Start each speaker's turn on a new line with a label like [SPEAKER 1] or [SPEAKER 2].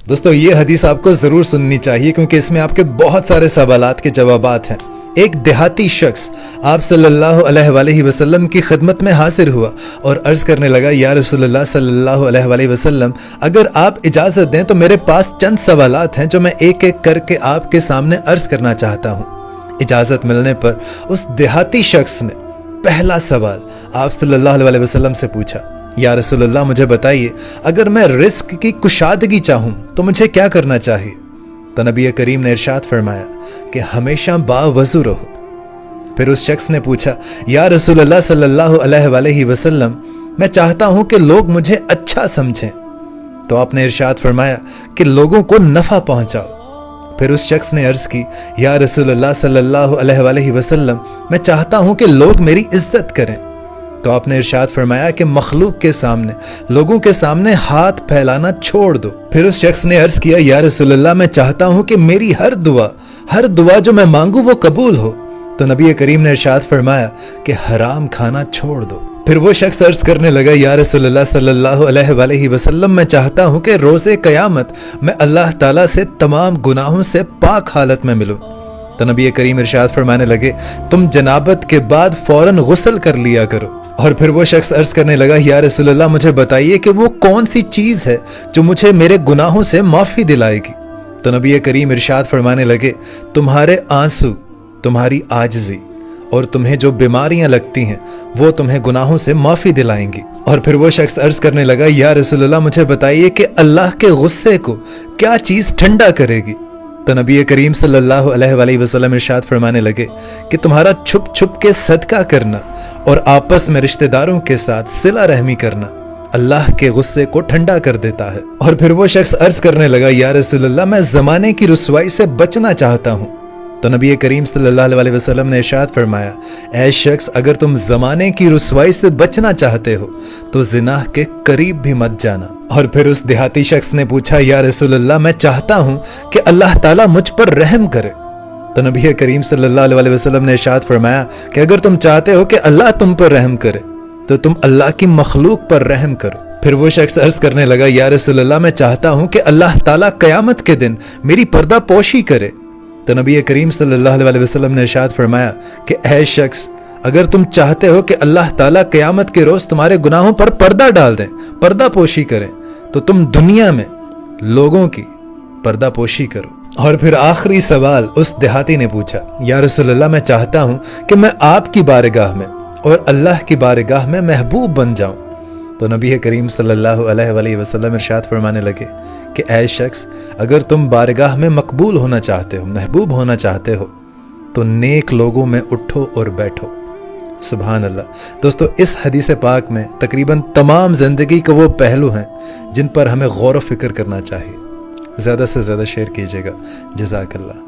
[SPEAKER 1] دوستو یہ حدیث آپ کو ضرور سننی چاہیے کیونکہ اس میں آپ کے بہت سارے سوالات کے جوابات ہیں۔ ایک دیہاتی شخص آپ صلی اللہ علیہ وآلہ وسلم کی خدمت میں حاضر ہوا اور عرض کرنے لگا، یا رسول اللہ صلی اللہ علیہ وآلہ وسلم، اگر آپ اجازت دیں تو میرے پاس چند سوالات ہیں جو میں ایک ایک کر کے آپ کے سامنے عرض کرنا چاہتا ہوں۔ اجازت ملنے پر اس دیہاتی شخص نے پہلا سوال آپ صلی اللہ علیہ وسلم سے پوچھا، یا رسول اللہ مجھے بتائیے اگر میں رزق کی کشادگی چاہوں تو مجھے کیا کرنا چاہیے؟ تو نبی کریم نے ارشاد فرمایا کہ ہمیشہ باوضو رہو۔ پھر اس شخص نے پوچھا، یا رسول اللہ صلی اللہ علیہ وآلہ وسلم، میں چاہتا ہوں کہ لوگ مجھے اچھا سمجھیں۔ تو آپ نے ارشاد فرمایا کہ لوگوں کو نفع پہنچاؤ۔ پھر اس شخص نے عرض کی، یا رسول اللہ صلی اللہ علیہ وآلہ وسلم، میں چاہتا ہوں کہ لوگ میری عزت کریں۔ تو آپ نے ارشاد فرمایا کہ مخلوق کے سامنے، لوگوں کے سامنے ہاتھ پھیلانا چھوڑ دو۔ پھر اس شخص نے عرض کیا، یا رسول اللہ میں چاہتا ہوں کہ میری ہر دعا جو میں مانگوں وہ قبول ہو۔ تو نبی کریم نے ارشاد فرمایا کہ حرام کھانا چھوڑ دو۔ پھر وہ شخص عرض کرنے لگا، یا رسول اللہ صلی اللہ علیہ وآلہ وسلم، میں چاہتا ہوں کہ روز قیامت میں اللہ تعالیٰ سے تمام گناہوں سے پاک حالت میں ملوں۔ تو نبی کریم ارشاد فرمانے لگے، تم جنابت کے بعد فوراً غسل کر لیا کرو۔ اور پھر وہ شخص عرض کرنے لگا، یا رسول اللہ مجھے بتائیے کہ وہ کون سی چیز ہے جو مجھے میرے گناہوں سے معافی دلائے گی؟ تو نبی کریم ارشاد فرمانے لگے، تمہارے آنسو، تمہاری عاجزی اور تمہیں جو بیماریاں لگتی ہیں وہ تمہیں گناہوں سے معافی دلائیں گی۔ اور پھر وہ شخص عرض کرنے لگا، یا رسول اللہ مجھے بتائیے کہ اللہ کے غصے کو کیا چیز ٹھنڈا کرے گی؟ تو نبی کریم صلی اللہ علیہ وآلہ وسلم ارشاد فرمانے لگے کہ تمہارا چھپ چھپ کے صدقہ کرنا اور آپس میں رشتہ داروں کے ساتھ صلہ رحمی کرنا اللہ کے غصے کو ٹھنڈا کر دیتا ہے۔ اور پھر وہ شخص عرض کرنے لگا، یا رسول اللہ میں زمانے کی رسوائی سے بچنا چاہتا ہوں۔ تو نبی کریم صلی اللہ علیہ وسلم نے ارشاد فرمایا، اے شخص اگر تم زمانے کی رسوائی سے بچنا چاہتے ہو تو زنا کے قریب بھی مت جانا۔ اور پھر اس دیہاتی شخص نے پوچھا، یا رسول اللہ میں چاہتا ہوں کہ اللہ تعالیٰ مجھ پر رحم کرے۔ تو نبی کریم صلی اللہ علیہ وسلم نے ارشاد فرمایا کہ اگر تم چاہتے ہو کہ اللہ تم پر رحم کرے تو تم اللہ کی مخلوق پر رحم کرو۔ پھر وہ شخص عرض کرنے لگا، یا رسول اللہ میں چاہتا ہوں کہ اللہ تعالیٰ قیامت کے دن میری پردہ پوشی کرے۔ تو نبی کریم صلی اللہ علیہ وسلم نے ارشاد فرمایا کہ اے شخص اگر تم چاہتے ہو کہ اللہ تعالیٰ قیامت کے روز تمہارے گناہوں پر پردہ ڈال دیں، پردہ پوشی کریں، تو تم دنیا میں لوگوں کی پردہ پوشی کرو۔ اور پھر آخری سوال اس دیہاتی نے پوچھا، یا رسول اللہ میں چاہتا ہوں کہ میں آپ کی بارگاہ میں اور اللہ کی بارگاہ میں محبوب بن جاؤں۔ تو نبی کریم صلی اللہ علیہ وآلہ وسلم ارشاد فرمانے لگے کہ اے شخص اگر تم بارگاہ میں مقبول ہونا چاہتے ہو، محبوب ہونا چاہتے ہو تو نیک لوگوں میں اٹھو اور بیٹھو۔ سبحان اللہ۔ دوستو اس حدیث پاک میں تقریباً تمام زندگی کے وہ پہلو ہیں جن پر ہمیں غور و فکر کرنا چاہیے۔ زیادہ سے زیادہ شیئر کیجیے گا۔ جزاک اللہ۔